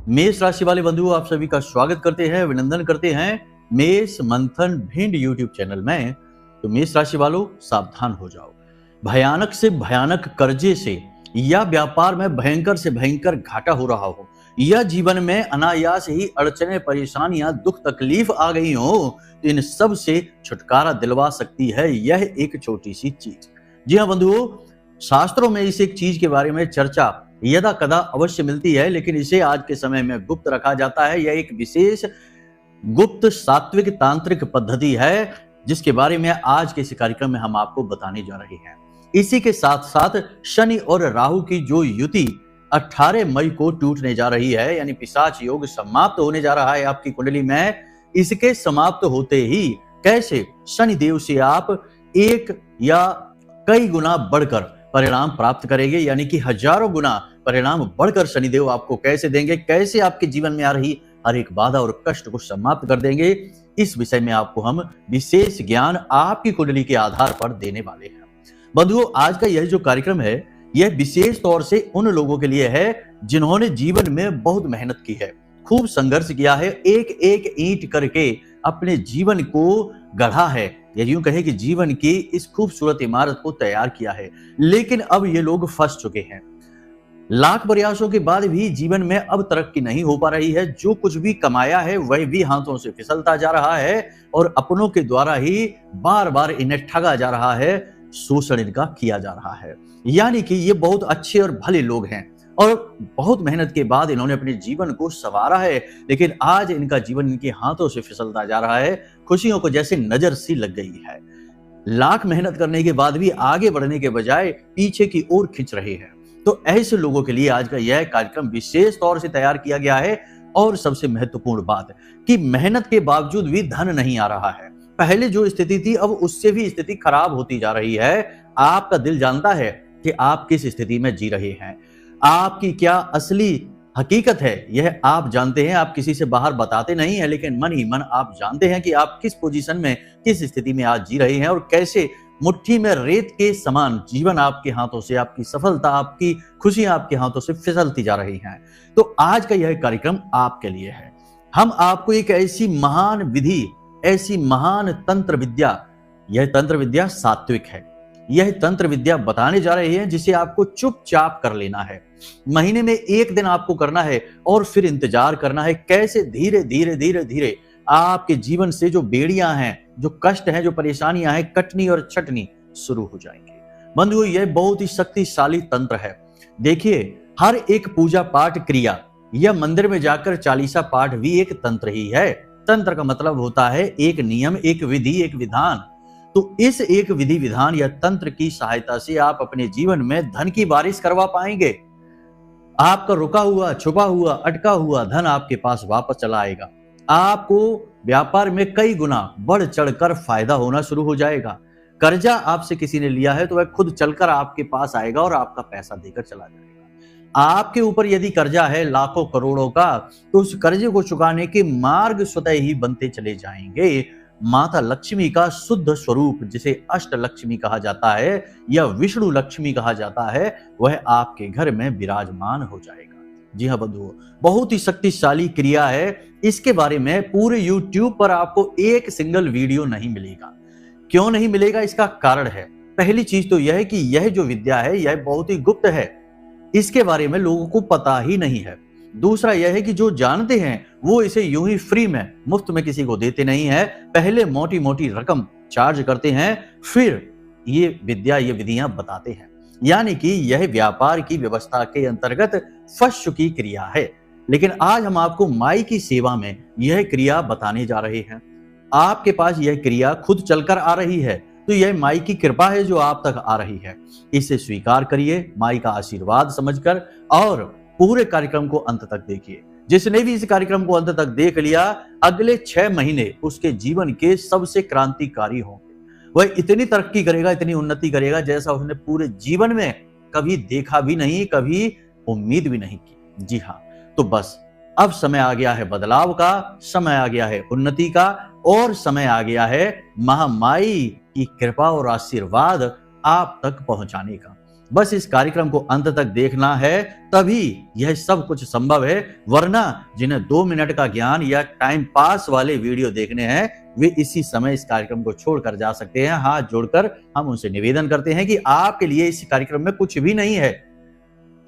मेष राशि वाले बंधु आप सभी का स्वागत करते हैं, अभिनंदन करते हैं मेष मंथन भिंड यूट्यूब चैनल में। तो मेष राशि वालों सावधान हो जाओ। भयानक से भयानक कर्जे से या व्यापार में भयंकर से भयंकर घाटा हो रहा हो या जीवन में अनायास ही अड़चने परेशानियां दुख तकलीफ आ गई हो, तो इन सब से छुटकारा दिलवा सकती है यह एक छोटी सी चीज। जी हाँ बंधुओं, शास्त्रों में इस एक चीज के बारे में चर्चा यदा कदा अवश्य मिलती है, लेकिन इसे आज के समय में गुप्त रखा जाता है। यह एक विशेष गुप्त सात्विक तांत्रिक पद्धति है जिसके बारे में आज के इस कार्यक्रम में हम आपको बताने जा रहे हैं। इसी के साथ साथ शनि और राहु की जो युति 18 मई को टूटने जा रही है, यानी पिशाच योग समाप्त होने जा रहा है आपकी कुंडली में। इसके समाप्त होते ही कैसे शनि देव से आप एक या कई गुना बढ़कर परिणाम प्राप्त करेंगे, यानी कि हजारों गुना परिणाम बढ़कर शनिदेव आपको कैसे देंगे, कैसे आपके जीवन में आ रही हर एक बाधा और कष्ट को समाप्त कर देंगे, इस विषय में आपको हम विशेष ज्ञान आपकी कुंडली के आधार पर देने वाले हैं। बंधुओं, आज का यह जो कार्यक्रम है यह विशेष तौर से उन लोगों के लिए है जिन्होंने जीवन में बहुत मेहनत की है, खूब संघर्ष किया है, एक एक ईंट करके अपने जीवन को गढ़ा है, या यूं कहे कि जीवन की इस खूबसूरत इमारत को तैयार किया है। लेकिन अब ये लोग फंस चुके हैं। लाख प्रयासों के बाद भी जीवन में अब तरक्की नहीं हो पा रही है। जो कुछ भी कमाया है वह भी हाथों से फिसलता जा रहा है और अपनों के द्वारा ही बार बार इन्हें ठगा जा रहा है, शोषण इनका किया जा रहा है। यानी कि ये बहुत अच्छे और भले लोग हैं और बहुत मेहनत के बाद इन्होंने अपने जीवन को संवारा है, लेकिन आज इनका जीवन इनके हाथों से फिसलता जा रहा है, खुशियों को जैसे नजर सी लग गई है। लाख मेहनत करने के बाद भी आगे बढ़ने के बजाय पीछे की ओर खिंच रहे हैं। तो ऐसे लोगों के लिए आज का यह कार्यक्रम विशेष तौर से तैयार किया गया है। और सबसे महत्वपूर्ण बात कि मेहनत के बावजूद भी धन नहीं आ रहा है। पहले जो स्थिति थी अब उससे भी स्थिति खराब होती जा रही है। आपका दिल जानता है कि आप किस स्थिति में जी रहे हैं, आपकी क्या असली हकीकत है यह आप जानते हैं। आप किसी से बाहर बताते नहीं हैं, लेकिन मन ही मन आप जानते हैं कि आप किस पोजीशन में किस स्थिति में आज जी रहे हैं और कैसे मुट्ठी में रेत के समान जीवन आपके हाथों से, आपकी सफलता, आपकी खुशियां आपके हाथों से फिसलती जा रही हैं। तो आज का यह कार्यक्रम आपके लिए है। हम आपको एक ऐसी महान विधि, ऐसी महान तंत्र विद्या, यह तंत्र विद्या सात्विक है, यह तंत्र विद्या बताने जा रहे हैं जिसे आपको चुपचाप कर लेना है। महीने में एक दिन आपको करना है और फिर इंतजार करना है कैसे धीरे धीरे धीरे धीरे आपके जीवन से जो बेड़ियां हैं, जो कष्ट हैं, जो परेशानियां हैं, कटनी और छटनी शुरू हो जाएंगे। बंधुओं, यह बहुत ही शक्तिशाली तंत्र है। देखिए, हर एक पूजा पाठ क्रिया या मंदिर में जाकर चालीसा पाठ भी एक तंत्र ही है। तंत्र का मतलब होता है एक नियम, एक विधि, एक विधान। तो इस एक विधि विधान या तंत्र की सहायता से आप अपने जीवन में धन की बारिश करवा पाएंगे। आपका रुका हुआ, छुपा हुआ, अटका हुआ धन आपके पास वापस चला आएगा। आपको व्यापार में कई गुना बढ़ चढ़कर फायदा होना शुरू हो जाएगा। कर्जा आपसे किसी ने लिया है तो वह खुद चलकर आपके पास आएगा और आपका पैसा देकर चला जाएगा। आपके ऊपर यदि कर्जा है लाखों करोड़ों का, तो उस कर्जे को चुकाने के मार्ग स्वतः ही बनते चले जाएंगे। माता लक्ष्मी का शुद्ध स्वरूप, जिसे अष्ट लक्ष्मी कहा जाता है या विष्णु लक्ष्मी कहा जाता है, वह आपके घर में विराजमान हो जाएगा। जी हाँ बंधुओं, बहुत ही शक्तिशाली क्रिया है। इसके बारे में पूरे YouTube पर आपको एक सिंगल वीडियो नहीं मिलेगा। क्यों नहीं मिलेगा? इसका कारण है, पहली चीज तो यह है कि यह जो विद्या है यह बहुत ही गुप्त है, इसके बारे में लोगों को पता ही नहीं है। दूसरा यह है कि जो जानते हैं वो इसे यूं ही फ्री में, मुफ्त में किसी को देते नहीं है। पहले मोटी मोटी रकम चार्ज करते हैं, फिर ये विद्या, ये विधियां बताते हैं। यानी कि यह व्यापार की व्यवस्था के अंतर्गत फंस चुकी क्रिया है। लेकिन आज हम आपको माई की सेवा में यह क्रिया बताने जा रहे हैं। आपके पास यह क्रिया खुद चलकर आ रही है, तो यह माई की कृपा है जो आप तक आ रही है। इसे स्वीकार करिए माई का आशीर्वाद समझकर और पूरे कार्यक्रम को अंत तक देखिए। जिसने भी इस कार्यक्रम को अंत तक देख लिया, अगले 6 महीने उसके जीवन के सबसे क्रांतिकारी होंगे। वह इतनी तरक्की करेगा, इतनी उन्नति करेगा जैसा उसने पूरे जीवन में कभी देखा भी नहीं, कभी उम्मीद भी नहीं की। जी हाँ, तो बस अब समय आ गया है बदलाव का, समय आ गया है उन्नति का और समय आ गया है महामाई की कृपा और आशीर्वाद आप तक पहुंचाने का। बस इस कार्यक्रम को अंत तक देखना है, तभी यह सब कुछ संभव है। वरना जिन्हें 2 मिनट का ज्ञान या टाइम पास वाले वीडियो देखने हैं, वे इसी समय इस कार्यक्रम को छोड़कर जा सकते हैं। हाथ जोड़कर हम उनसे निवेदन करते हैं कि आपके लिए इस कार्यक्रम में कुछ भी नहीं है।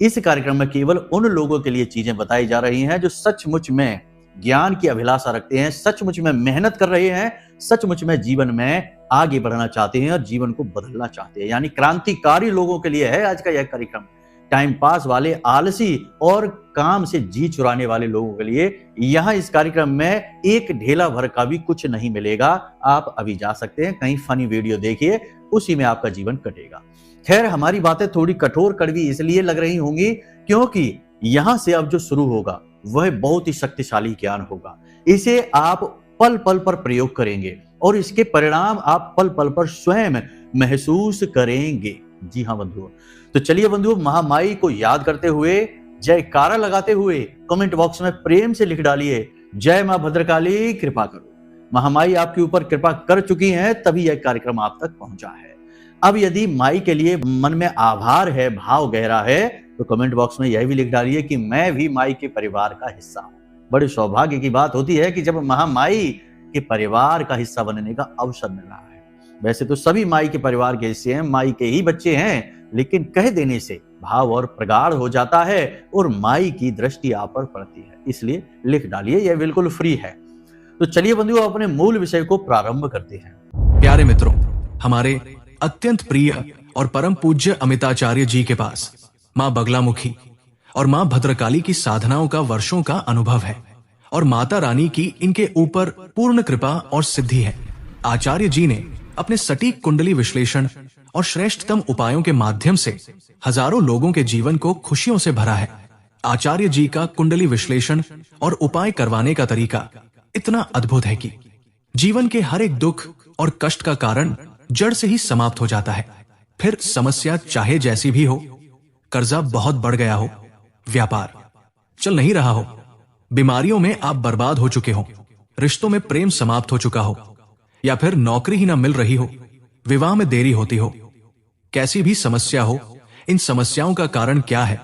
इस कार्यक्रम में केवल उन लोगों के लिए चीजें बताई जा रही हैं जो सचमुच में ज्ञान की अभिलाषा रखते हैं, सचमुच में मेहनत कर रहे हैं, सचमुच में जीवन में आगे बढ़ना चाहते हैं और जीवन को बदलना चाहते हैं। यानी क्रांतिकारी लोगों के लिए है आज का यह कार्यक्रम। टाइम पास वाले, आलसी और काम से जी चुराने वाले लोगों के लिए यहाँ इस कार्यक्रम में एक ढेला भर का भी कुछ नहीं मिलेगा। आप अभी जा सकते हैं, कहीं फनी वीडियो देखिए, उसी में आपका जीवन कटेगा। खैर, हमारी बातें थोड़ी कठोर कड़वी इसलिए लग रही होंगी क्योंकि यहां से अब जो शुरू होगा वह बहुत ही शक्तिशाली ज्ञान होगा। इसे आप पल पल पर प्रयोग करेंगे और इसके परिणाम आप पल पल पर स्वयं महसूस करेंगे। जी हाँ बंधुओं, तो चलिए बंधुओं, महामाई को याद करते हुए, जयकारा लगाते हुए कमेंट बॉक्स में प्रेम से लिख डालिए, जय मां भद्रकाली कृपा करो। महामाई आपके ऊपर कृपा कर चुकी हैं, तभी यह कार्यक्रम आप तक पहुंचा है। अब यदि माई के लिए मन में आभार है, भाव गहरा है, तो कमेंट बॉक्स में यह भी लिख डालिए कि मैं भी माई के परिवार का हिस्सा हूं। बड़े सौभाग्य की बात होती है कि जब महामाई के परिवार का हिस्सा बनने का अवसर मिल रहा है। वैसे तो सभी माई के परिवार के हिस्से हैं, माई के ही बच्चे हैं, लेकिन कह देने से भाव और प्रगाढ़ हो जाता है और माई की दृष्टि आप पर पड़ती है। इसलिए लिख डालिए, यह बिल्कुल फ्री है। तो चलिए बंधुओं, अपने मूल विषय को प्रारंभ करते हैं। प्यारे मित्रों, हमारे अत्यंत प्रिय और परम पूज्य अमिताचार्य जी के पास मां बगलामुखी और मां भद्रकाली की साधनाओं का वर्षों का अनुभव है और माता रानी की इनके ऊपर पूर्ण कृपा और सिद्धि है। आचार्य जी ने अपने सटीक कुंडली विश्लेषण और श्रेष्ठतम उपायों के माध्यम से हजारों लोगों के जीवन को खुशियों से भरा है। आचार्य जी का कुंडली विश्लेषण और उपाय करवाने का तरीका इतना अद्भुत है कि जीवन के हर एक दुख और कष्ट का कारण जड़ से ही समाप्त हो जाता है। फिर समस्या चाहे जैसी भी हो, कर्जा बहुत बढ़ गया हो, व्यापार चल नहीं रहा हो, बीमारियों में आप बर्बाद हो चुके हो, रिश्तों में प्रेम समाप्त हो चुका हो, या फिर नौकरी ही ना मिल रही हो, विवाह में देरी होती हो, कैसी भी समस्या हो, इन समस्याओं का कारण क्या है,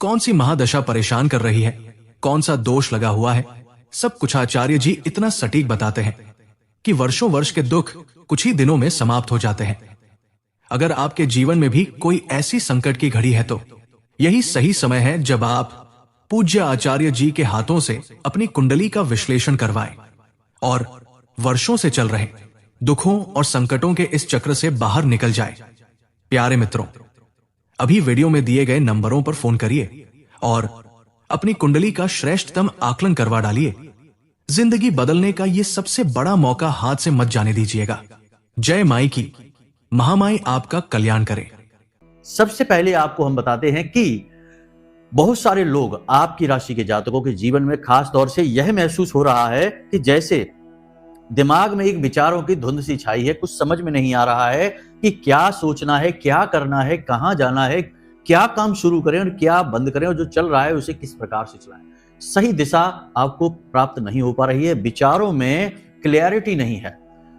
कौन सी महादशा परेशान कर रही है, कौन सा दोष लगा हुआ है, सब कुछ आचार्य जी इतना सटीक बताते हैं कि वर्षों वर्ष के दुख कुछ ही दिनों में समाप्त हो जाते हैं। अगर आपके जीवन में भी कोई ऐसी संकट की घड़ी है तो यही सही समय है जब आप पूज्य आचार्य जी के हाथों से अपनी कुंडली का विश्लेषण करवाएं और वर्षों से चल रहे दुखों और संकटों के इस चक्र से बाहर निकल जाए। प्यारे मित्रों, अभी वीडियो में दिए गए नंबरों पर फोन करिए और अपनी कुंडली का श्रेष्ठतम आकलन करवा डालिए। जिंदगी बदलने का ये सबसे बड़ा मौका हाथ से मत जाने दीजिएगा। जय माई की, महामाई आपका कल्याण करे। सबसे पहले आपको हम बताते हैं कि बहुत सारे लोग, आपकी राशि के जातकों के जीवन में खास तौर से यह महसूस हो रहा है कि जैसे दिमाग में एक विचारों की धुंध सी छाई है, कुछ समझ में नहीं आ रहा है कि क्या सोचना है, क्या करना है, कहां जाना है, क्या काम शुरू करें और क्या बंद करें, और जो चल रहा है उसे किस प्रकार से चलाएं। सही दिशा आपको प्राप्त नहीं हो पा रही है, विचारों में क्लैरिटी नहीं है,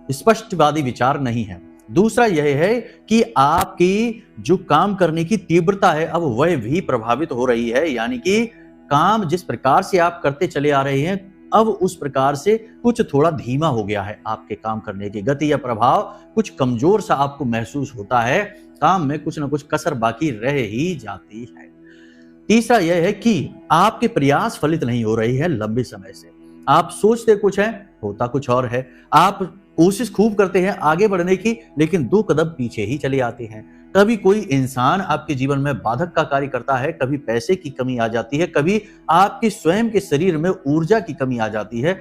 स्पष्टवादी विचार नहीं है। दूसरा यह है कि आपकी जो काम करने की तीव्रता है अब वह भी प्रभावित हो रही है, यानी कि काम जिस प्रकार से आप करते चले आ रहे हैं अब उस प्रकार से कुछ थोड़ा धीमा हो गया है। आपके काम करने की गति या प्रभाव कुछ कमजोर सा आपको महसूस होता है, काम में कुछ ना कुछ कसर बाकी रह ही जाती है। तीसरा यह है कि आपके प्रयास फलित नहीं हो रही है लंबे समय से। आप सोचते कुछ है, होता कुछ और है। आप कोशिश खूब करते हैं आगे बढ़ने की, लेकिन 2 कदम पीछे ही चले आते हैं। कभी कोई इंसान आपके जीवन में बाधक का कार्य करता है, कभी पैसे की कमी आ जाती है, कभी आपके स्वयं के शरीर में ऊर्जा की कमी आ जाती है,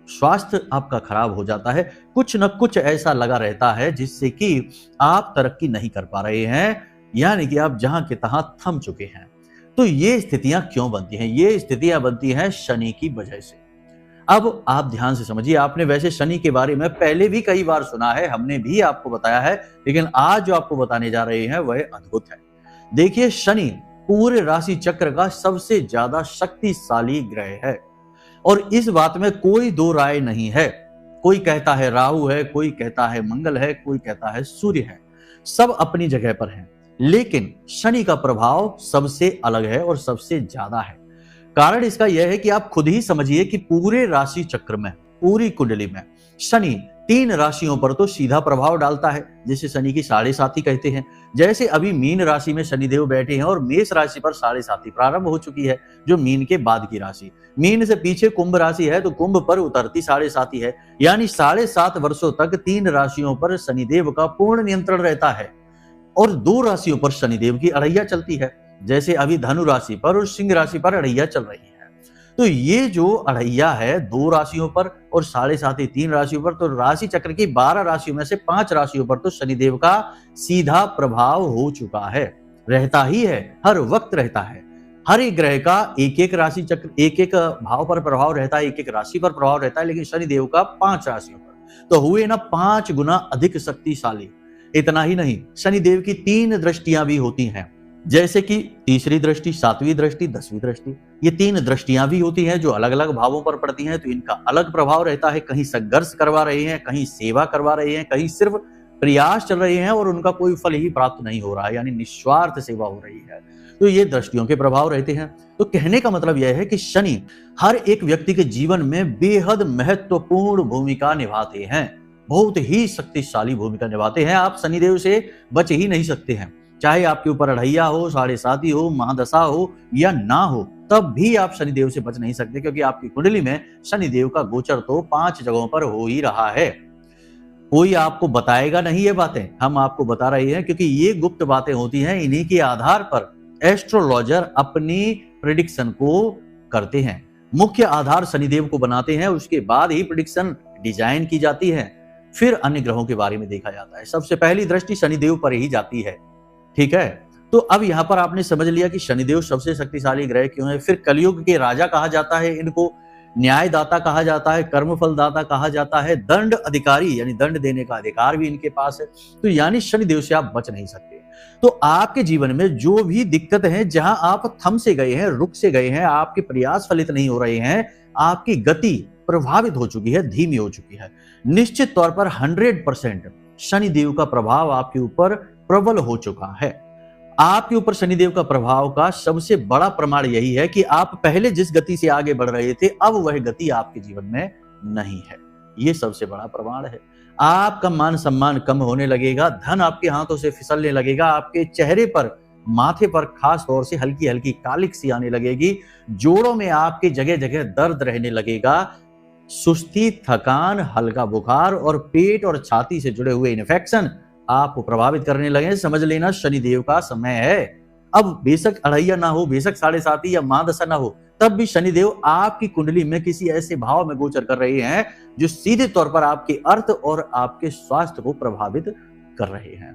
स्वास्थ्य आपका खराब हो जाता है। कुछ न कुछ ऐसा लगा रहता है जिससे कि आप तरक्की नहीं कर पा रहे हैं, यानी कि आप जहां के तहां थम चुके हैं। तो ये स्थितियां क्यों बनती हैं? ये स्थितियां बनती हैं शनि की वजह से। अब आप ध्यान से समझिए, आपने वैसे शनि के बारे में पहले भी कई बार सुना है, हमने भी आपको बताया है, लेकिन आज जो आपको बताने जा रहे हैं वह अद्भुत है। देखिए, शनि पूरे राशि चक्र का सबसे ज्यादा शक्तिशाली ग्रह है और इस बात में कोई 2 राय नहीं है। कोई कहता है राहु है, कोई कहता है मंगल है, कोई कहता है सूर्य है, सब अपनी जगह पर हैं। लेकिन शनि का प्रभाव सबसे अलग है और सबसे ज्यादा है। कारण इसका यह है कि आप खुद ही समझिए कि पूरे राशि चक्र में, पूरी कुंडली में शनि 3 राशियों पर तो सीधा प्रभाव डालता है, जिसे शनि की साढ़े साथी कहते हैं। जैसे अभी मीन राशि में शनिदेव बैठे हैं और मेष राशि पर साढ़े साथी प्रारंभ हो चुकी है, जो मीन के बाद की राशि। मीन से पीछे कुंभ राशि है, तो कुंभ पर उतरती साढ़े साथी है। यानी 7.5 वर्षों तक 3 राशियों पर शनिदेव का पूर्ण नियंत्रण रहता है और 2 राशियों पर शनिदेव की अड़ैया चलती है, जैसे अभी धनु राशि पर और सिंह राशि पर अड़ैया चल रही है। तो ये जो अड़ैया है 2 राशियों पर और साढ़े साथी 3 राशियों पर, तो राशि चक्र की 12 राशियों में से 5 राशियों पर तो शनिदेव का सीधा प्रभाव हो चुका है, रहता ही है, हर वक्त रहता है। हर एक ग्रह का एक एक राशि चक्र, एक एक भाव पर प्रभाव रहता है, एक एक राशि पर प्रभाव रहता है, लेकिन शनिदेव का 5 राशियों पर, तो हुए ना 5 गुना अधिक शक्तिशाली। इतना ही नहीं, शनिदेव की 3 दृष्टियां भी होती हैं, जैसे कि तीसरी दृष्टि, 7वीं दृष्टि, 10वीं दृष्टि। ये 3 दृष्टियां भी होती हैं जो अलग अलग भावों पर पड़ती हैं, तो इनका अलग प्रभाव रहता है। कहीं संघर्ष करवा रहे हैं, कहीं सेवा करवा रहे हैं, कहीं सिर्फ प्रयास चल रहे हैं और उनका कोई फल ही प्राप्त नहीं हो रहा है, यानी निस्वार्थ सेवा हो रही है। तो ये दृष्टियों के प्रभाव रहते हैं। तो कहने का मतलब यह है कि शनि हर एक व्यक्ति के जीवन में बेहद महत्वपूर्ण भूमिका निभाते हैं, बहुत ही शक्तिशाली भूमिका निभाते हैं। आप शनिदेव से बच ही नहीं सकते हैं, चाहे आपके ऊपर अढ़ैया हो, साढ़े साथी हो, महादशा हो या ना हो, तब भी आप शनिदेव से बच नहीं सकते, क्योंकि आपकी कुंडली में शनिदेव का गोचर तो 5 जगहों पर हो ही रहा है। कोई आपको बताएगा नहीं ये बातें, हम आपको बता रहे हैं, क्योंकि ये गुप्त बातें होती हैं। इन्हीं के आधार पर एस्ट्रोलॉजर अपनी प्रेडिक्शन को करते हैं। मुख्य आधार शनिदेव को बनाते हैं, उसके बाद ही प्रेडिक्शन डिजाइन की जाती है, फिर अन्य ग्रहों के बारे में देखा जाता है। सबसे पहली दृष्टि शनिदेव पर ही जाती है, ठीक है। तो अब यहां पर आपने समझ लिया कि शनिदेव सबसे शक्तिशाली ग्रह क्यों है। फिर कलयुग के राजा कहा जाता है इनको, न्यायदाता कहा जाता है, कर्मफल दाता कहा जाता है, दंड अधिकारी यानी दंड देने का अधिकार भी इनके पास है। तो यानी शनिदेव से आप बच नहीं सकते। तो आपके जीवन में जो भी दिक्कत है, जहां आप थम से गए हैं, रुक से गए हैं, आपके प्रयास फलित नहीं हो रहे हैं, आपकी गति प्रभावित हो चुकी है, धीमी हो चुकी है, निश्चित तौर पर 100% शनिदेव का प्रभाव आपके ऊपर प्रबल हो चुका है। आपके ऊपर शनिदेव का प्रभाव का सबसे बड़ा प्रमाण यही है कि आप पहले जिस गति से आगे बढ़ रहे थे, अब वह गति आपके जीवन में नहीं है। यह सबसे बड़ा प्रमाण है। आपका मान सम्मान कम होने लगेगा, धन आपके हाथों से फिसलने लगेगा, आपके चेहरे पर, माथे पर खास तौर से हल्की हल्की कालिक सी आने लगेगी, जोड़ों में आपके जगह जगह दर्द रहने लगेगा, सुस्ती, थकान, हल्का बुखार और पेट और छाती से जुड़े हुए इन्फेक्शन आपको प्रभावित करने लगे। समझ लेना शनिदेव का समय है। अब बेशक अढ़ैया ना हो, बेशक साढ़े साथी या महादशा ना हो, तब भी शनिदेव आपकी कुंडली में किसी ऐसे भाव में गोचर कर रहे हैं जो सीधे तौर पर आपके अर्थ और आपके स्वास्थ्य को प्रभावित कर रहे हैं।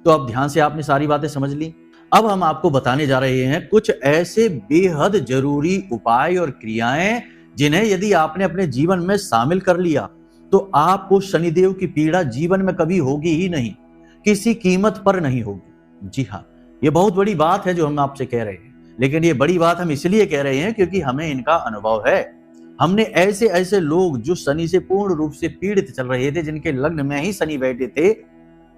तो अब ध्यान से आपने सारी बातें समझ ली। अब हम आपको बताने जा रहे हैं कुछ ऐसे बेहद जरूरी उपाय और क्रियाएं जिन्हें यदि आपने अपने जीवन में शामिल कर लिया तो आपको शनिदेव की पीड़ा जीवन में कभी होगी ही नहीं, किसी कीमत पर नहीं होगी। जी हाँ, ये बहुत बड़ी बात है जो हम आपसे कह रहे हैं, लेकिन ये बड़ी बात हम इसलिए कह रहे हैं क्योंकि हमें इनका अनुभव है। हमने ऐसे ऐसे लोग जो शनि से पूर्ण रूप से पीड़ित चल रहे थे, जिनके लग्न में ही शनि बैठे थे।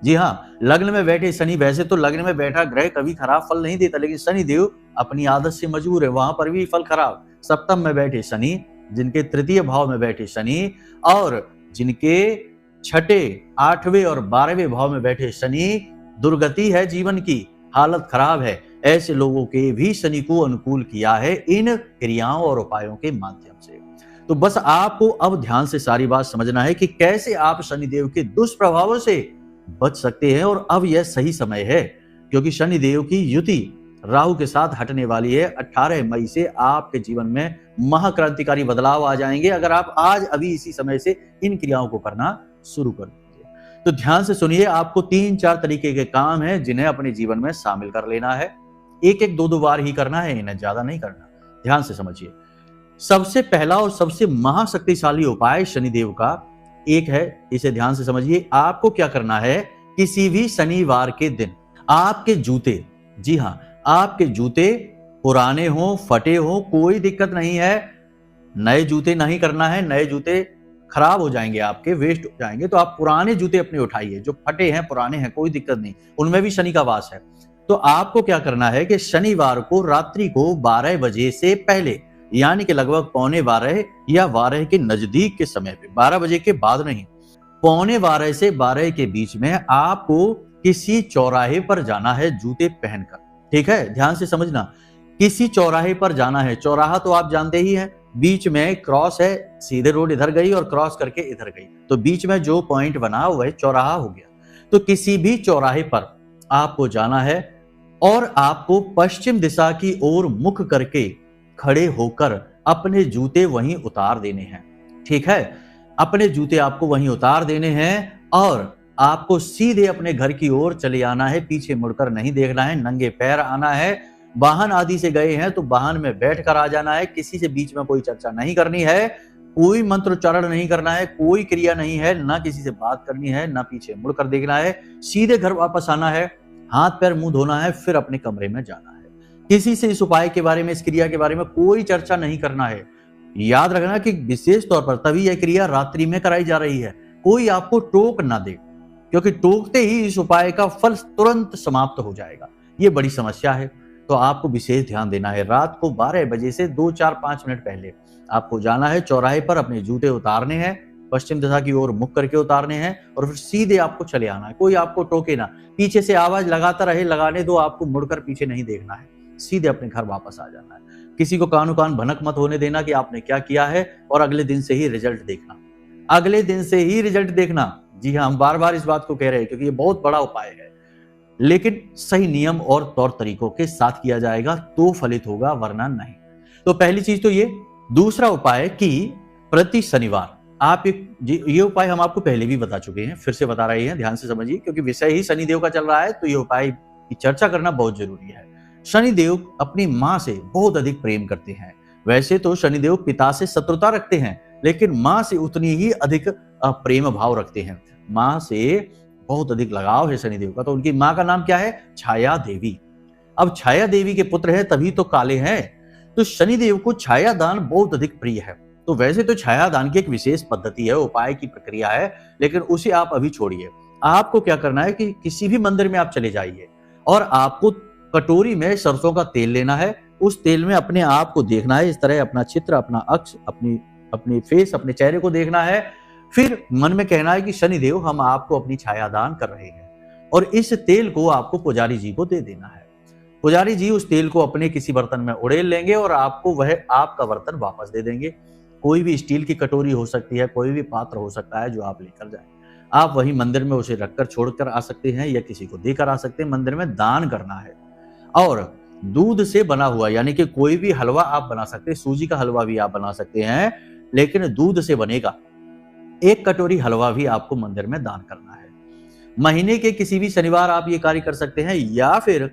जी हाँ, लग्न में बैठे शनि, वैसे तो लग्न में बैठा ग्रह कभी खराब फल नहीं देता, लेकिन शनिदेव अपनी आदत से मजबूर है, वहां पर भी फल खराब। सप्तम में बैठे शनि, जिनके तृतीय भाव में बैठे शनि और जिनके छठे, 8वें और 12वें भाव में बैठे शनि, दुर्गति है, जीवन की हालत खराब है। ऐसे लोगों के भी शनि को अनुकूल किया है इन क्रियाओं और उपायों के माध्यम से। तो बस आपको अब ध्यान से सारी बात समझना है कि कैसे आप शनिदेव के दुष्प्रभावों से बच सकते हैं। और अब यह सही समय है, क्योंकि शनिदेव की युति राहु के साथ हटने वाली है। 18 मई से आपके जीवन में महाक्रांतिकारी बदलाव आ जाएंगे, अगर आप आज अभी इसी समय से इन क्रियाओं को करना शुरू कर दीजिए। तो ध्यान से सुनिए, आपको 3-4 तरीके के काम हैं जिन्हें अपने जीवन में शामिल कर लेना है। एक 2 बार ही करना है, इन्हें ज्यादा नहीं करना। ध्यान से समझिए। सबसे पहला और सबसे महाशक्तिशाली उपाय शनिदेव का एक है, इसे ध्यान से समझिए। आपको क्या करना है, किसी भी शनिवार के दिन आपके जूते, जी हाँ, आपके जूते पुराने हो, फटे हो, कोई दिक्कत नहीं है, नए जूते नहीं करना है, नए जूते खराब हो जाएंगे, आपके वेस्ट हो जाएंगे। तो आप पुराने जूते अपने उठाइए, जो फटे हैं, पुराने हैं, कोई दिक्कत नहीं, उनमें भी शनि का वास है। तो आपको क्या करना है कि शनिवार को रात्रि को 12 बजे से पहले, यानी कि लगभग पौने 12 या 12 के नजदीक के समय पे, 12 बजे के बाद नहीं, पौने 12 से 12 के बीच में आपको किसी चौराहे पर जाना है जूते पहनकर। ठीक है, ध्यान से समझना, किसी चौराहे पर जाना है। चौराहा तो आप जानते ही हैं, बीच में क्रॉस है, सीधे रोड इधर गई और क्रॉस करके इधर गई, तो बीच में जो पॉइंट बना वह चौराहा हो गया। तो किसी भी चौराहे पर आपको जाना है और आपको पश्चिम दिशा की ओर मुख करके खड़े होकर अपने जूते वहीं उतार देने हैं। ठीक है, अपने जूते आपको वहीं उतार देने हैं और आपको सीधे अपने घर की ओर चले आना है, पीछे मुड़कर नहीं देखना है, नंगे पैर आना है। वाहन आदि से गए हैं तो वाहन में बैठकर आ जाना है, किसी से बीच में कोई चर्चा नहीं करनी है, कोई मंत्रोच्चारण नहीं करना है, कोई क्रिया नहीं है, ना किसी से बात करनी है, ना पीछे मुड़कर देखना है, सीधे घर वापस आना है, हाथ पैर मुंह धोना है, फिर अपने कमरे में जाना है। किसी से इस उपाय के बारे में, इस क्रिया के बारे में कोई चर्चा नहीं करना है। याद रखना कि विशेष तौर पर तभी यह क्रिया रात्रि में कराई जा रही है, कोई आपको टोक ना दे, क्योंकि टोकते ही इस उपाय का फल तुरंत समाप्त हो जाएगा। ये बड़ी समस्या है, तो आपको विशेष ध्यान देना है। रात को 12 बजे से 2, 4, 5 मिनट पहले आपको जाना है चौराहे पर, अपने जूते उतारने हैं, पश्चिम दिशा की ओर मुख करके उतारने हैं और फिर सीधे आपको चले आना है। कोई आपको टोके ना, पीछे से आवाज लगाता रहे, लगाने दो, आपको मुड़कर पीछे नहीं देखना है, सीधे अपने घर वापस आ जाना है। किसी को कानो कान भनक मत होने देना कि आपने क्या किया है, और अगले दिन से ही रिजल्ट देखना, अगले दिन से ही रिजल्ट देखना। जी हाँ, हम बार बार इस बात को कह रहे हैं क्योंकि ये बहुत बड़ा उपाय है, लेकिन सही नियम और तौर तरीकों के साथ किया जाएगा तो फलित होगा, वरना नहीं। तो पहली चीज तो ये। दूसरा उपाय कि प्रति शनिवार आप ये उपाय हम आपको पहले भी बता चुके हैं, फिर से बता रहे हैं, ध्यान से समझिए, क्योंकि विषय ही शनिदेव का चल रहा है तो ये उपाय की चर्चा करना बहुत जरूरी है। शनिदेव अपनी मां से बहुत अधिक प्रेम करते हैं। वैसे तो शनिदेव पिता से शत्रुता रखते हैं, लेकिन मां से उतनी ही अधिक प्रेम भाव रखते हैं। मां से बहुत अधिक लगाव है शनिदेव का। तो उनकी मां का नाम क्या है? छाया देवी। अब छाया देवी के पुत्र है तभी तो काले हैं, तो शनिदेव को छाया दान बहुत अधिक प्रिय है। तो वैसे तो छाया दान की एक विशेष पद्धति है, उपाय की प्रक्रिया है, लेकिन उसे आप अभी छोड़िए। आपको क्या करना है कि किसी भी मंदिर में आप चले जाइए और आपको कटोरी में सरसों का तेल लेना है। उस तेल में अपने आप को देखना है, इस तरह अपना चित्र, अपना अक्ष, अपनी फेस, अपने चेहरे को देखना है। फिर मन में कहना है कि शनिदेव, हम आपको अपनी छाया दान कर रहे हैं, और इस तेल को आपको पुजारी जी को दे देना है। पुजारी जी उस तेल को अपने किसी बर्तन में उड़ेल लेंगे और आपको वह आपका बर्तन वापस दे देंगे। कोई भी स्टील की कटोरी हो सकती है, कोई भी पात्र हो सकता है जो आप लेकर जाएं। आप वही मंदिर में उसे रखकर छोड़कर आ सकते हैं या किसी को देकर आ सकते हैं। मंदिर में दान करना है। और दूध से बना हुआ, यानी कि कोई भी हलवा आप बना सकते हैं, सूजी का हलवा भी आप बना सकते हैं, लेकिन दूध से बनेगा। 1 कटोरी हलवा भी आपको मंदिर में दान करना है। महीने के किसी भी शनिवार आप ये कार्य कर सकते हैं, या फिर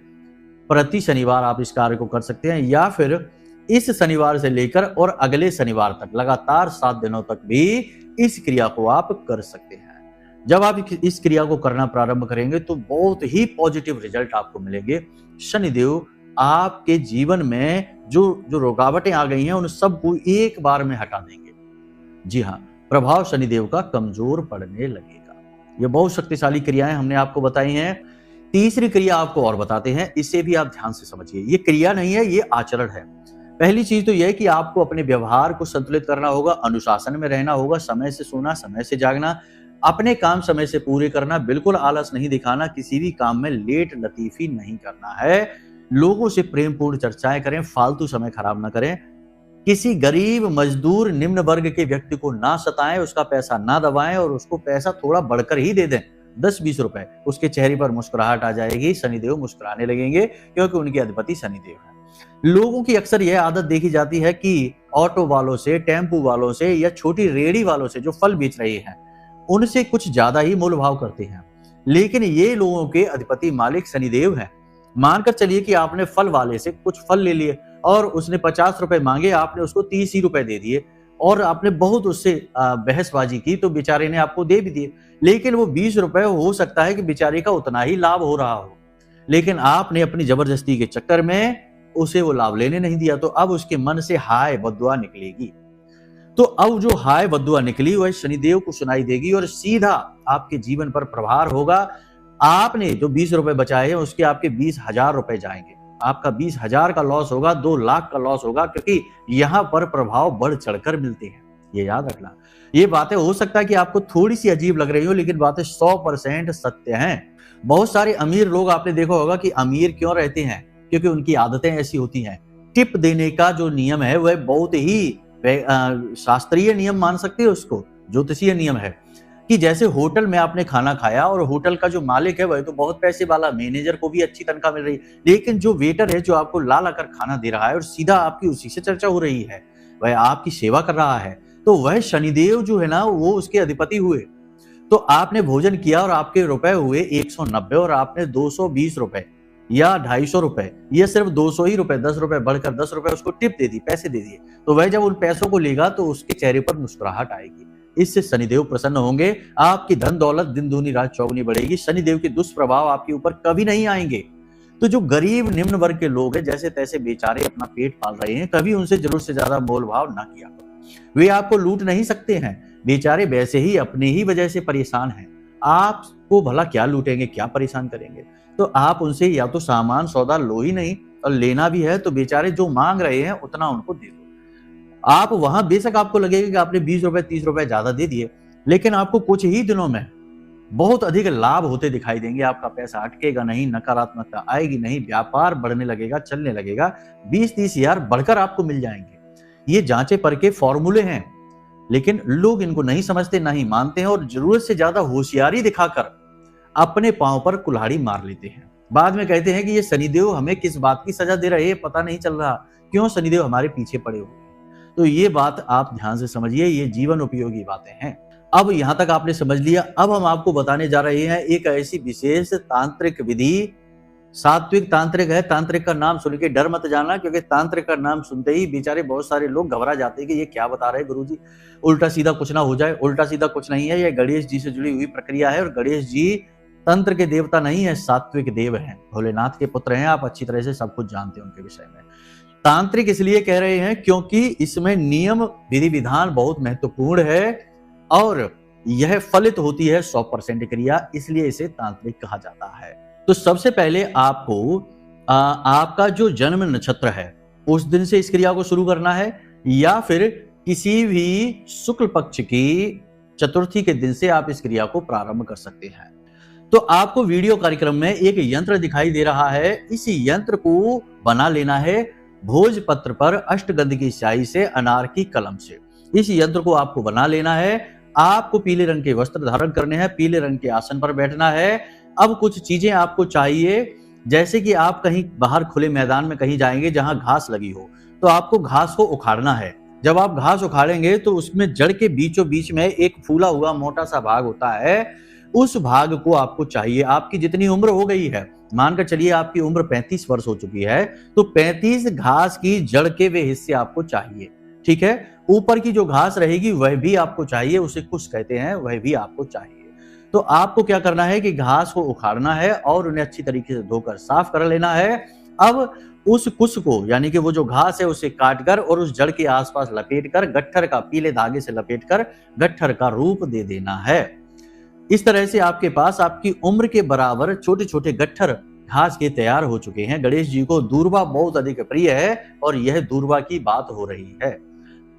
प्रति शनिवार आप इस कार्य को कर सकते हैं, या फिर इस शनिवार से लेकर और अगले शनिवार तक लगातार 7 दिनों तक भी इस क्रिया को आप कर सकते हैं। जब आप इस क्रिया को करना प्रारंभ करेंगे तो बहुत ही पॉजिटिव रिजल्ट आपको मिलेंगे। शनिदेव आपके जीवन में जो रुकावटें आ गई हैं उन सबको एक बार में हटा देंगे। जी हाँ, प्रभाव शनिदेव का कमजोर पड़ने लगेगा। ये बहुत शक्तिशाली क्रियाएं हमने आपको बताई हैं। तीसरी क्रिया आपको और बताते हैं, इसे भी आप ध्यान से समझिए। ये क्रिया नहीं है, ये आचरण है। पहली चीज तो यह है कि आपको अपने व्यवहार को संतुलित करना होगा, अनुशासन में रहना होगा, समय से सोना, समय से जागना, अपने काम समय से पूरे करना, बिल्कुल आलस नहीं दिखाना, किसी भी काम में लेट लतीफी नहीं करना है, लोगों से प्रेमपूर्ण चर्चाएं करें, फालतू समय खराब ना करें, किसी गरीब, मजदूर, निम्न वर्ग के व्यक्ति को ना सताएं, उसका पैसा ना दबाएं और उसको पैसा थोड़ा बढ़कर ही दे दें, 10-20 रुपए। उसके चेहरे पर मुस्कुराहट आ जाएगी, शनिदेव मुस्कुराने लगेंगे, क्योंकि उनके अधिपति शनिदेव है। लोगों की अक्सर यह आदत देखी जाती है कि ऑटो वालों से, टेम्पू वालों से या छोटी रेहड़ी वालों से जो फल बेच रहे हैं, उनसे कुछ ज्यादा ही मोल भाव करते हैं, लेकिन ये लोगों के अधिपति मालिक शनिदेव हैं। मानकर चलिए कि आपने फल वाले से कुछ फल ले लिए और उसने 50 रुपए मांगे, आपने उसको 30 ही रुपए दे दिए और आपने बहुत उससे बहसबाजी की, तो बेचारे ने आपको दे भी दिए, लेकिन वो 20 रुपए हो सकता है कि बेचारे का उतना ही लाभ हो रहा हो, लेकिन आपने अपनी जबरदस्ती के चक्कर में उसे वो लाभ लेने नहीं दिया, तो अब उसके मन से हाय बद्दुआ निकलेगी। तो अब जो हाय बद्दुआ निकली वह शनिदेव को सुनाई देगी और सीधा आपके जीवन पर प्रभार होगा। आपने जो 20 रुपए बचाए हैं उसके आपके 20,000 रुपए जाएंगे। आपका 20,000 का लॉस होगा, 2 लाख का लॉस होगा, क्योंकि यहाँ पर प्रभाव बढ़ चढ़कर मिलते हैं। ये याद रखना। ये बातें हो सकता है कि आपको थोड़ी सी अजीब लग रही हो, लेकिन बातें 100% सत्य हैं। बहुत सारे अमीर लोग आपने देखा होगा कि अमीर क्यों रहते हैं, क्योंकि उनकी आदतें ऐसी होती हैं। टिप देने का जो नियम है वह बहुत ही शास्त्रीय नियम मान सकते हैं उसको, ज्योतिषीय नियम है कि जैसे होटल में आपने खाना खाया और होटल का जो मालिक है वह तो बहुत पैसे वाला, मैनेजर को भी अच्छी तनख्वाह मिल रही है, लेकिन जो वेटर है जो आपको ला ला कर खाना दे रहा है और सीधा आपकी उसी से चर्चा हो रही है, वह आपकी सेवा कर रहा है, तो वह शनिदेव जो है ना वो उसके अधिपति हुए। तो आपने भोजन किया और आपके रुपए हुए 190 और आपने 220 रुपए या 250 रुपए, ये सिर्फ 200 ही रुपए, 10 रुपए बढ़कर 10 रुपए उसको टिप दे दी, पैसे दे दिए, तो वह जब उन पैसों को लेगा तो उसके चेहरे पर मुस्कुराहट आएगी। इससे शनिदेव प्रसन्न होंगे, आपकी धन दौलत दिन दूनी रात चौगुनी बढ़ेगी, शनिदेव के दुष्प्रभाव आपके ऊपर कभी नहीं आएंगे। तो जो गरीब निम्न वर्ग के लोग हैं, जैसे तैसे बेचारे अपना पेट पाल रहे हैं, कभी उनसे जरूरत से ज्यादा मोल भाव ना किया करो। वे आपको लूट नहीं सकते हैं, बेचारे वैसे ही अपनी ही वजह से परेशान हैं। आपको भला क्या लूटेंगे, क्या परेशान करेंगे? तो आप उनसे या तो सामान सौदा लो ही नहीं, और लेना भी है तो बेचारे जो मांग रहे हैं उतना उनको दे दो। आप वहां बेशक आपको लगेगा कि आपने 20 रुपए 30 रुपए ज्यादा दे दिए, लेकिन आपको कुछ ही दिनों में बहुत अधिक लाभ होते दिखाई देंगे। आपका पैसा अटकेगा नहीं, नकारात्मकता आएगी नहीं, व्यापार बढ़ने लगेगा, चलने लगेगा, 20-30 हजार बढ़कर आपको मिल जाएंगे। ये जांचे परखे फॉर्मूले हैं, लेकिन लोग इनको नहीं समझते, ना ही मानते हैं, और जरूरत से ज्यादा होशियारी दिखाकर अपने पांव पर कुल्हाड़ी मार लेते हैं। बाद में कहते हैं कि ये शनिदेव हमें किस बात की सजा दे रहे हैं, पता नहीं चल रहा, क्यों शनिदेव हमारे पीछे पड़े हुए। तो ये बात आप ध्यान से समझिए, ये जीवन उपयोगी बातें हैं। अब यहां तक आपने समझ लिया। अब हम आपको बताने जा रहे हैं एक ऐसी विशेष तांत्रिक विधि, सात्विक तांत्रिक है। तांत्रिक का नाम सुन के डर मत जाना, क्योंकि तांत्रिक का नाम सुनते ही बेचारे बहुत सारे लोग घबरा जाते हैं कि ये क्या बता रहे हैं गुरुजी, उल्टा सीधा कुछ ना हो जाए। उल्टा सीधा कुछ नहीं है, ये गणेश जी से जुड़ी हुई प्रक्रिया है, और गणेश जी तंत्र के देवता नहीं है, सात्विक देव हैं, भोलेनाथ के पुत्र हैं। आप अच्छी तरह से सब कुछ जानते हैं उनके विषय में। तांत्रिक इसलिए कह रहे हैं क्योंकि इसमें नियम विधि विधान बहुत महत्वपूर्ण है, और यह फलित होती है 100% क्रिया, इसलिए इसे तांत्रिक कहा जाता है। तो सबसे पहले आपको आपका जो जन्म नक्षत्र है उस दिन से इस क्रिया को शुरू करना है, या फिर किसी भी शुक्ल पक्ष की चतुर्थी के दिन से आप इस क्रिया को प्रारंभ कर सकते हैं। तो आपको वीडियो कार्यक्रम में एक यंत्र दिखाई दे रहा है, इस यंत्र को बना लेना है भोजपत्र पर अष्टगंध की स्याही से, अनार की कलम से। इस यंत्र को आपको बना लेना है। आपको पीले रंग के वस्त्र धारण करने हैं, पीले रंग के आसन पर बैठना है। अब कुछ चीजें आपको चाहिए, जैसे कि आप कहीं बाहर खुले मैदान में कहीं जाएंगे जहां घास लगी हो, तो आपको घास को उखाड़ना है। जब आप घास उखाड़ेंगे तो उसमें जड़ के बीचों बीच में एक फूला हुआ मोटा सा भाग होता है, उस भाग को आपको चाहिए। आपकी जितनी उम्र हो गई है, मानकर चलिए आपकी उम्र 35 वर्ष हो चुकी है, तो 35 घास की जड़ के वे हिस्से आपको चाहिए, ठीक है। ऊपर की जो घास रहेगी वह भी आपको चाहिए, उसे कुश कहते हैं, वह भी आपको चाहिए। तो आपको क्या करना है कि घास को उखाड़ना है और उन्हें अच्छी तरीके से धोकर साफ कर लेना है। अब उस कुश को, यानी कि वो जो घास है, उसे काटकर और उस जड़ के आसपास लपेटकर, गट्ठर का पीले धागे से लपेटकर गट्ठर का रूप दे देना है। इस तरह से आपके पास आपकी उम्र के बराबर छोटे छोटे गट्ठर घास के तैयार हो चुके हैं। गणेश जी को दूर्वा बहुत अधिक प्रिय है, और यह दूर्वा की बात हो रही है,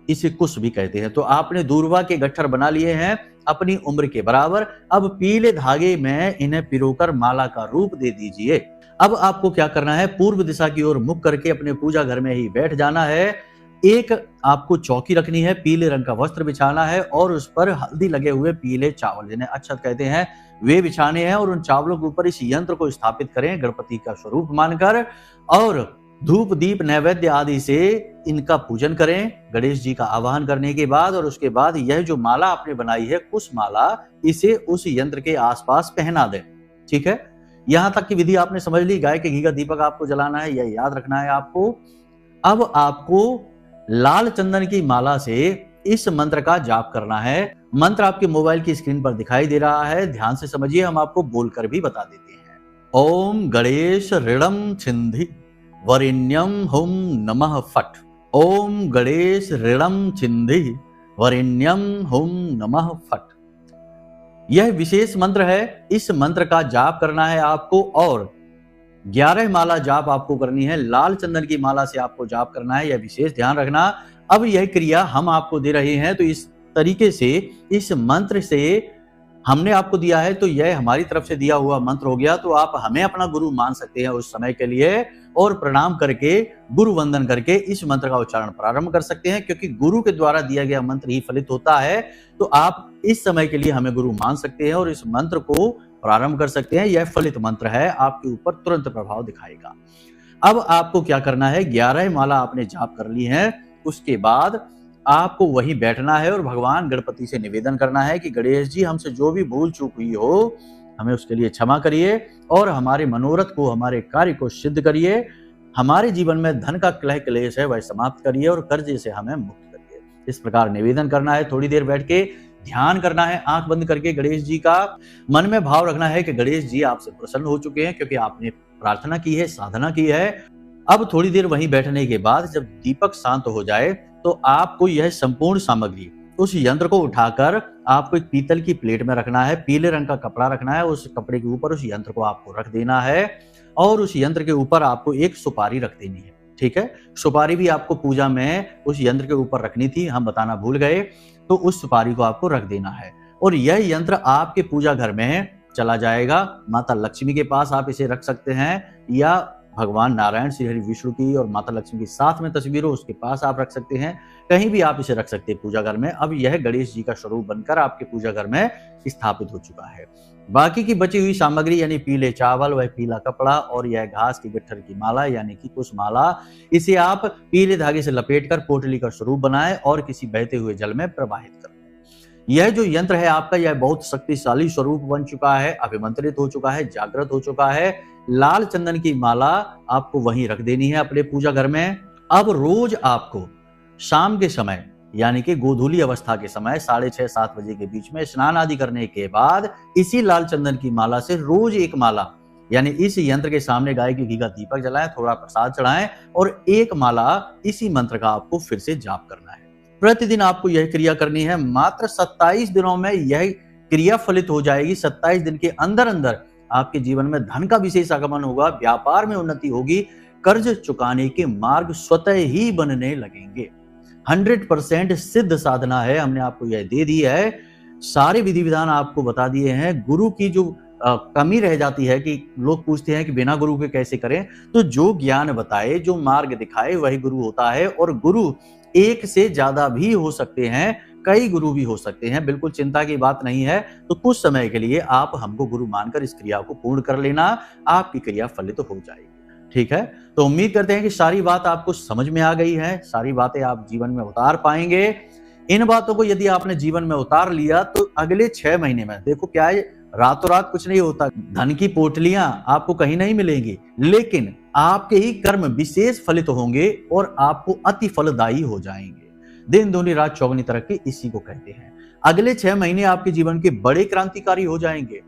इसे कुश भी कहते हैं। तो आपने दूर्वा के गट्ठर बना लिए हैं अपनी उम्र के बराबर। अब पीले धागे में इन्हें पिरोकर माला का रूप दे दीजिए। अब आपको क्या करना है, पूर्व दिशा की ओर मुख करके अपने पूजा घर में ही बैठ जाना है। एक आपको चौकी रखनी है, पीले रंग का वस्त्र बिछाना है, और उस पर हल्दी लगे हुए पीले चावल, जिन्हें अक्षत कहते हैं, वे बिछाने हैं, और उन चावलों के ऊपर इस यंत्र को स्थापित करें गणपति का स्वरूप मानकर, और धूप दीप नैवेद्य आदि से इनका पूजन करें गणेश जी का आवाहन करने के बाद। और उसके बाद यह जो माला आपने बनाई है, कुश माला, इसे उस यंत्र के आसपास पहना दें, ठीक है। यहां तक की विधि आपने समझ ली। गाय के घी का दीपक आपको जलाना है, यह याद रखना है आपको। अब आपको लाल चंदन की माला से इस मंत्र का जाप करना है। मंत्र आपके मोबाइल की स्क्रीन पर दिखाई दे रहा है, ध्यान से समझिए, हम आपको बोलकर भी बता देते हैं। ओम गणेश ऋणम छिंधि वरिण्यम हुम नमः फट। ओम गणेश ऋणम छिंधि वरिण्यम हुम नमः फट। यह विशेष मंत्र है, इस मंत्र का जाप करना है आपको और 11 माला जाप आपको करनी है। लाल चंदन की माला से आपको जाप करना है, यह विशेष ध्यान रखना। अब यह क्रिया हम आपको दे रहे हैं, तो इस तरीके से इस मंत्र से हमने आपको दिया है, तो यह हमारी तरफ से दिया हुआ मंत्र हो गया। तो आप हमें अपना गुरु मान सकते हैं उस समय के लिए और प्रणाम करके, गुरु वंदन करके इस मंत्र का उच्चारण प्रारंभ कर सकते हैं, क्योंकि गुरु के द्वारा दिया गया मंत्र ही फलित होता है। तो आप इस समय के लिए हमें गुरु मान सकते हैं और इस मंत्र को प्रारंभ कर सकते हैं। यह फलित मंत्र है, आपके ऊपर तुरंत प्रभाव दिखाएगा। अब आपको क्या करना है, 11 माला आपने जाप कर ली है, उसके बाद आपको वहीं बैठना है और भगवान गणपति से निवेदन करना है कि गणेश जी, हमसे जो भी भूल चूक हुई हो हमें उसके लिए क्षमा करिए और हमारे मनोरथ को, हमारे कार्य को सिद्ध करिए। हमारे जीवन में धन का कलह क्लेश है वह समाप्त करिए और कर्जे से हमें मुक्त करिए। इस प्रकार निवेदन करना है। थोड़ी देर बैठ के ध्यान करना है, आंख बंद करके गणेश जी का मन में भाव रखना है कि गणेश जी आपसे प्रसन्न हो चुके हैं, क्योंकि आपने प्रार्थना की है, साधना की है। अब थोड़ी देर वहीं बैठने के बाद जब दीपक शांत हो जाए तो आपको यह संपूर्ण सामग्री, उस यंत्र को उठाकर आपको एक पीतल की प्लेट में रखना है, पीले रंग का कपड़ा रखना है, उस कपड़े के ऊपर उस यंत्र को आपको रख देना है और उस यंत्र के ऊपर आपको एक सुपारी रख देनी है। ठीक है, सुपारी भी आपको पूजा में उस यंत्र के ऊपर रखनी थी, हम बताना भूल गए। तो उस सुपारी को आपको रख देना है और यह यंत्र आपके पूजा घर में चला जाएगा। माता लक्ष्मी के पास आप इसे रख सकते हैं या भगवान नारायण, श्री हरि विष्णु की और माता लक्ष्मी की साथ में तस्वीर हो उसके पास आप रख सकते हैं, कहीं भी आप इसे रख सकते हैं पूजा घर में। अब यह गणेश जी का स्वरूप बनकर आपके पूजा घर में स्थापित हो चुका है। बाकी की बची हुई सामग्री यानी पीले चावल, वह पीला कपड़ा और यह घास की गट्ठर की माला यानी कि कुश माला, इसे आप पीले धागे से लपेटकर पोटली का स्वरूप बनाएं और किसी बहते हुए जल में प्रवाहित कर दें। यह जो यंत्र है आपका, यह बहुत शक्तिशाली स्वरूप बन चुका है, अभिमंत्रित हो चुका है, जागृत हो चुका है। लाल चंदन की माला आपको वहीं रख देनी है अपने पूजा घर में। अब रोज आपको शाम के समय यानी कि गोधूली अवस्था के समय 6:30-7 बजे के बीच में स्नान आदि करने के बाद इसी लाल चंदन की माला से रोज एक माला यानी इस यंत्र के सामने गाय के घी का दीपक जलाएं, थोड़ा प्रसाद चढ़ाएं और एक माला इसी मंत्र का आपको फिर से जाप करना है। प्रतिदिन आपको यह क्रिया करनी है। मात्र 27 दिनों में यह क्रिया फलित हो जाएगी। 27 दिन के अंदर अंदर आपके जीवन में धन का विशेष आगमन होगा, व्यापार में उन्नति होगी, कर्ज चुकाने के मार्ग स्वतः ही बनने लगेंगे। 100% सिद्ध साधना है, हमने आपको यह दे दी है। सारे विधि विधान आपको बता दिए हैं। गुरु की जो कमी रह जाती है कि लोग पूछते हैं कि बिना गुरु के कैसे करें, तो जो ज्ञान बताए, जो मार्ग दिखाए वही गुरु होता है। और गुरु एक से ज्यादा भी हो सकते हैं, कई गुरु भी हो सकते हैं, बिल्कुल चिंता की बात नहीं है। तो कुछ समय के लिए आप हमको गुरु मानकर इस क्रिया को पूर्ण कर लेना, आपकी क्रिया फलित हो जाएगी। ठीक है, तो उम्मीद करते हैं कि सारी बात आपको समझ में आ गई है, सारी बातें आप जीवन में उतार पाएंगे। इन बातों को यदि आपने जीवन में उतार लिया तो अगले 6 महीने में, देखो क्या है, रातों रात कुछ नहीं होता, धन की पोटलियां आपको कहीं नहीं मिलेंगी, लेकिन आपके ही कर्म विशेष फलित होंगे और आपको अति फलदायी हो जाएंगे। दिन दूनी रात चौगनी तरक्की इसी को कहते हैं। अगले 6 महीने आपके जीवन के बड़े क्रांतिकारी हो जाएंगे,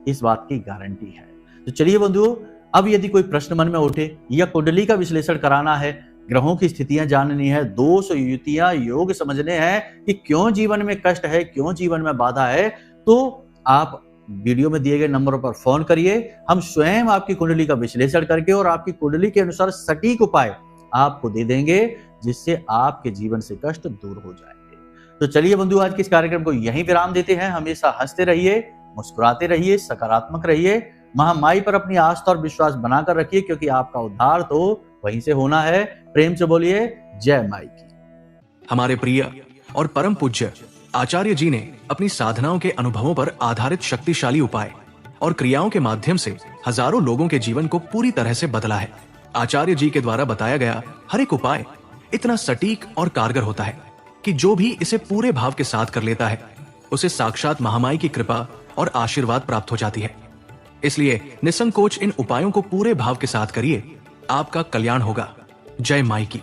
इस बात की गारंटी है। तो चलिए बंधुओं, अब यदि कोई प्रश्न मन में उठे या कुंडली का विश्लेषण कराना है, ग्रहों की स्थितियां जाननी है, दोष युतियां योग समझने हैं कि क्यों जीवन में कष्ट है, क्यों जीवन में बाधा है, तो आप वीडियो में दिए गए नंबरों पर फोन करिए। हम स्वयं आपकी कुंडली का विश्लेषण करके और आपकी कुंडली के अनुसार सटीक उपाय आपको दे देंगे, जिससे आपके जीवन से कष्ट दूर हो जाएंगे। तो चलिए बंधु, आज के इस कार्यक्रम को यहीं विराम देते हैं। हमेशा हंसते रहिए, मुस्कुराते रहिए, सकारात्मक रहिए, महामाई पर अपनी आस्था और विश्वास बनाकर रखिए, क्योंकि आपका उद्धार तो वहीं से होना है। प्रेम से बोलिए जय माई की। हमारे प्रिय और परम पूज्य आचार्य जी ने अपनी साधनाओं के अनुभवों पर आधारित शक्तिशाली उपाय और क्रियाओं के माध्यम से हजारों लोगों के जीवन को पूरी तरह से बदला है। आचार्य जी के द्वारा बताया गया हर एक उपाय इतना सटीक और कारगर होता है कि जो भी इसे पूरे भाव के साथ कर लेता है, उसे साक्षात महामाई की कृपा और आशीर्वाद प्राप्त हो जाती है। इसलिए निसंकोच इन उपायों को पूरे भाव के साथ करिए, आपका कल्याण होगा। जय माई की।